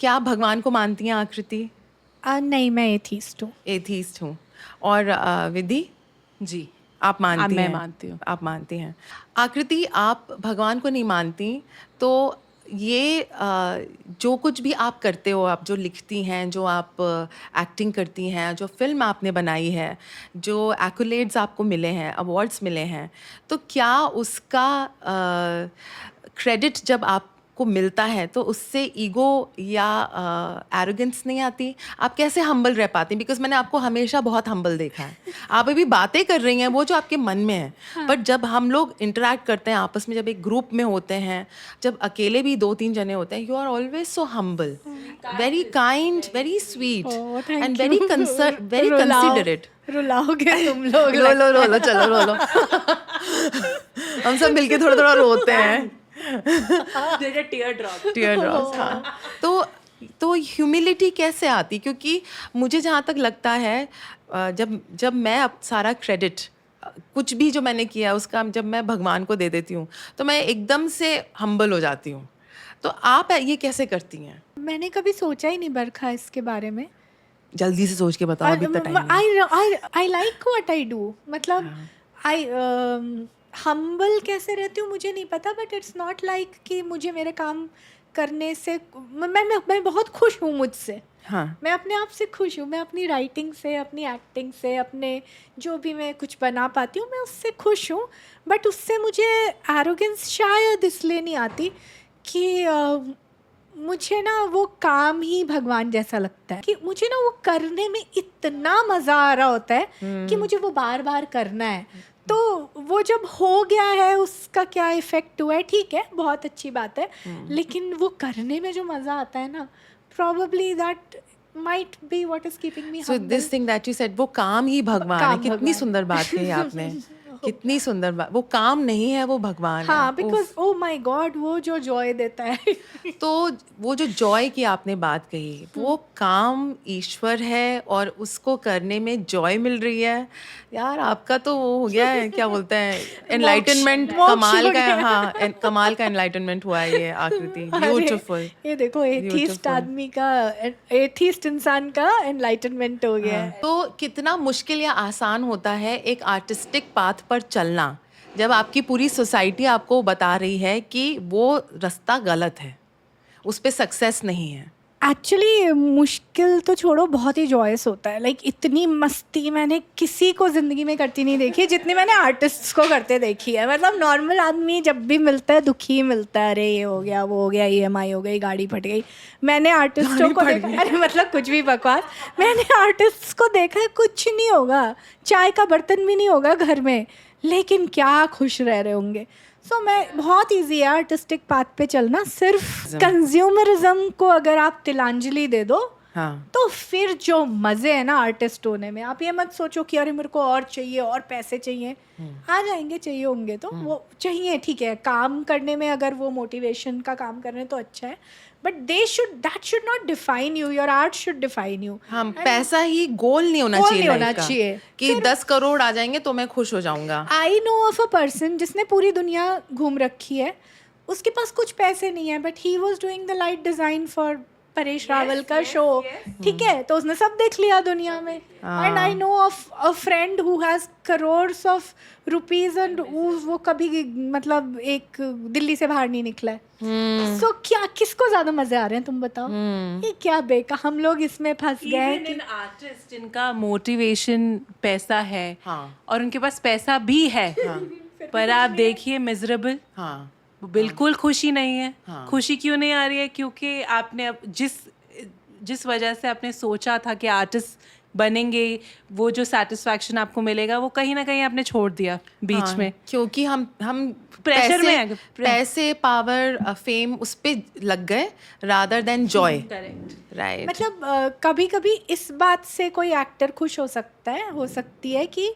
क्या भगवान को मानती हैं आकृति? नहीं, मैं एथीस्ट हूँ। एथीस्ट हूँ। और विधि, जी आप मानती मैं हैं? मानती हूँ। आप मानती हैं। आकृति, आप भगवान को नहीं मानती, तो ये जो कुछ भी आप करते हो, आप जो लिखती हैं, जो आप एक्टिंग करती हैं, जो फिल्म आपने बनाई है, जो एक्कोलेड्स आपको मिले हैं, अवार्ड्स मिले हैं, तो क्या उसका क्रेडिट जब आपको मिलता है तो उससे ईगो या एरोगेंस नहीं आती? आप कैसे हम्बल रह पाती? बिकॉज मैंने आपको हमेशा बहुत हम्बल देखा है। आप अभी बातें कर रही हैं वो जो आपके मन में है, बट जब हम लोग इंटरेक्ट करते हैं आपस में, जब एक ग्रुप में होते हैं, जब अकेले भी 2-3 जने होते हैं, you are always so humble, very kind, very sweet and very considerate. रुलाओगे तुम लोग। लो लो लो लो, चलो लो लो। हम सब मिलके थोड़ा थोड़ा रोते हैं। टीयर ड्रॉप्स, हाँ। तो ह्यूमिलिटी कैसे आती? क्योंकि मुझे जहाँ तक लगता है, जब मैं अब सारा क्रेडिट कुछ भी जो मैंने किया उसका जब मैं भगवान को दे देती हूँ, तो मैं एकदम से हम्बल हो जाती हूँ। तो आप ये कैसे करती हैं? मैंने कभी सोचा ही नहीं बरखा इसके बारे में। जल्दी से सोच के बताओ, अभी तक टाइम है। I like what I do, मतलब आई हम्बल कैसे रहती हूँ मुझे नहीं पता, बट इट्स नॉट लाइक कि मुझे मेरे काम करने से मैं बहुत खुश हूँ मुझसे। हाँ, मैं अपने आप से खुश हूँ, मैं अपनी राइटिंग से, अपनी एक्टिंग से, अपने जो भी मैं कुछ बना पाती हूँ मैं उससे खुश हूँ। बट उससे मुझे एरोगेंस शायद इसलिए नहीं आती कि मुझे ना वो काम ही भगवान जैसा लगता है, कि मुझे ना वो करने में इतना मज़ा आ रहा होता है कि मुझे वो बार बार करना है। तो वो जब हो गया है उसका क्या इफ़ेक्ट हुआ है, ठीक है, बहुत अच्छी बात है, लेकिन वो करने में जो मज़ा आता है ना, probably that might be what is keeping me so humble. This thing that you said, वो काम ही भगवान है। काम कितनी भगवान सुंदर बात कही आपने। कितनी सुंदर बात। वो काम नहीं है, वो भगवान हाँ, है। बिकॉज ओ माय गॉड, वो जो जॉय देता है। तो वो जो जॉय की आपने बात कही, वो काम ईश्वर है और उसको करने में जॉय मिल रही है। यार आपका तो वो हो गया है, क्या बोलते हैं, एनलाइटनमेंट। मोक्ष कमाल हो का, गया। हाँ, कमाल का एनलाइटनमेंट हुआ है ये आकृति। ब्यूटीफुल। ये देखो, एथीस्ट आदमी का, एथीस्ट इंसान का एनलाइटनमेंट हो गया है। तो कितना मुश्किल या आसान होता है एक आर्टिस्टिक पाथ पर चलना, जब आपकी पूरी सोसाइटी आपको बता रही है कि वो रास्ता गलत है, उस पे सक्सेस नहीं है। एक्चुअली मुश्किल तो छोड़ो, बहुत ही जॉयस होता है। लाइक इतनी मस्ती मैंने किसी को ज़िंदगी में करती नहीं देखी जितनी मैंने आर्टिस्ट्स को करते देखी है। मतलब नॉर्मल आदमी जब भी मिलता है दुखी मिलता है, अरे ये हो गया, वो हो गया, EMI हो गई, गाड़ी फट गई। मैंने आर्टिस्टों को देखा, अरे मतलब कुछ भी बकवास। मैंने आर्टिस्ट्स को देखा है, कुछ नहीं होगा, चाय का बर्तन भी नहीं होगा घर में, लेकिन क्या खुश रह रहे होंगे। सो मैं बहुत ईजी है आर्टिस्टिक पाथ पे चलना। सिर्फ कंज्यूमरिज्म को अगर आप तिलांजलि दे दो, हाँ, तो फिर जो मज़े हैं ना आर्टिस्ट होने में, आप ये मत सोचो कि अरे मेरे को और चाहिए और पैसे चाहिए। आ जाएंगे, चाहिए होंगे तो वो चाहिए, ठीक है, काम करने में अगर वो मोटिवेशन का काम कर रहे हैं तो अच्छा है, but that should not define you, your art should define you. हम पैसा ही गोल नहीं होना गोल चाहिए नहीं होना लाइफ का, चाहिए। कि 10 करोड़ आ जाएंगे तो मैं खुश हो जाऊंगा। I know of a person जिसने पूरी दुनिया घूम रखी है, उसके पास कुछ पैसे नहीं है, but he was doing the light design for Paresh Rawal का शो, ठीक है, तो उसने सब देख लिया दुनिया में। And I know of a friend who has crores of rupees and वो कभी मतलब एक दिल्ली से बाहर नहीं निकला है। सो क्या, किसको ज़्यादा मज़े आ रहे हैं तुम बताओ? ये क्या बेका, हम लोग इसमें फंस गए हैं कि आर्टिस्ट जिनका मोटिवेशन पैसा है, और उनके पास पैसा भी है, पर आप देखिए मिजरेबल। हाँ, बिल्कुल खुशी नहीं है। खुशी क्यों नहीं आ रही है? क्योंकि आपने जिस वजह से आपने सोचा था कि आर्टिस्ट बनेंगे, वो जो सेटिस्फैक्शन आपको मिलेगा वो कहीं ना कहीं आपने छोड़ दिया बीच में, क्योंकि हम प्रेशर में है। पैसे, पावर, फेम उस पे लग गए rather than Joy. Correct, right. मतलब कभी कभी इस बात से कोई एक्टर खुश हो सकती है कि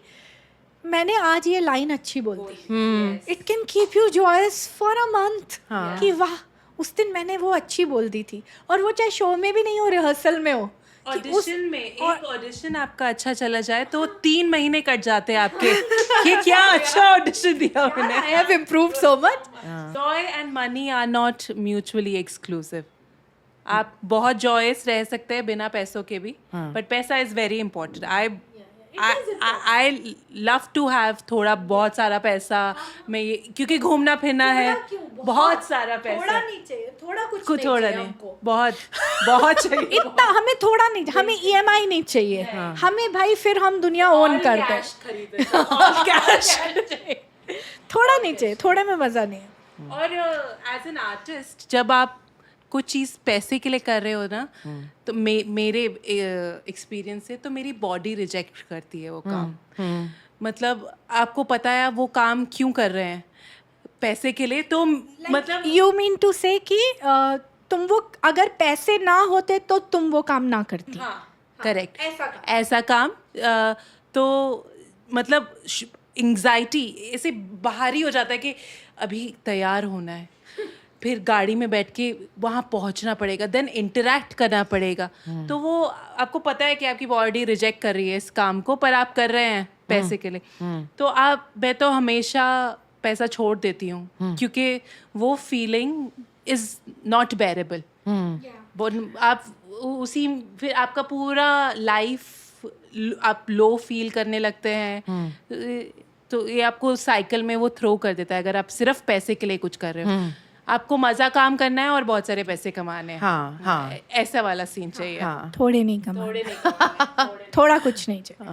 मैंने आज ये लाइन अच्छी बोल दी। It can keep you joyous for a month, कि वाह उस दिन मैंने वो अच्छी बोल दी थी, और वो चाहे शो में भी नहीं हो, रिहर्सल में हो। ऑडिशन में एक ऑडिशन आपका अच्छा चला जाए तो 3 महीने कट जाते हैं आपके कि क्या अच्छा ऑडिशन दिया मैंने। I have improved so much. Joy and money are not mutually exclusive. आप बहुत जॉयस रह सकते हैं बिना पैसों के भी, बट पैसा is very important. I love to have थोड़ा बहुत सारा पैसा. मैं ये क्योंकि घूमना फिरना है, बहुत सारा पैसा. थोड़ा नहीं चाहिए, थोड़ा कुछ कुछ नहीं थोड़ा चाहिए नहीं, हमको। बहुत बहुत चाहिए. इतना हमें थोड़ा नहीं, हमें ईएमआई नहीं चाहिए. हमें भाई फिर हम दुनिया ओन करते हैं. कैश. थोड़ा नहीं चाहिए, थोड़े में मजा नहीं है. और एज एन आर्टिस्ट जब आप कुछ चीज़ पैसे के लिए कर रहे हो ना, तो मेरे एक्सपीरियंस से तो मेरी बॉडी रिजेक्ट करती है वो काम. मतलब आपको पता है आप वो काम क्यों कर रहे हैं, पैसे के लिए. तो मतलब यू मीन टू से कि तुम वो अगर पैसे ना होते तो तुम वो काम ना करती. करेक्ट, ऐसा काम. तो मतलब एंग्जाइटी ऐसे बाहरी हो जाता है कि अभी तैयार होना है, फिर गाड़ी में बैठ के वहाँ पहुँचना पड़ेगा, देन इंटरेक्ट करना पड़ेगा. तो वो आपको पता है कि आपकी बॉडी रिजेक्ट कर रही है इस काम को, पर आप कर रहे हैं पैसे के लिए. तो मैं तो हमेशा पैसा छोड़ देती हूँ, क्योंकि वो फीलिंग इज नॉट बेरेबल. आप उसी फिर आपका पूरा लाइफ आप लो फील करने लगते हैं. तो ये आपको साइकिल में वो थ्रो कर देता है अगर आप सिर्फ पैसे के लिए कुछ कर रहे हो. आपको मजा काम करना है और बहुत सारे पैसे कमाने हैं. हाँ. ऐसा वाला सीन चाहिए. थोड़े नहीं कमा, थोड़ा कुछ नहीं चाहिए.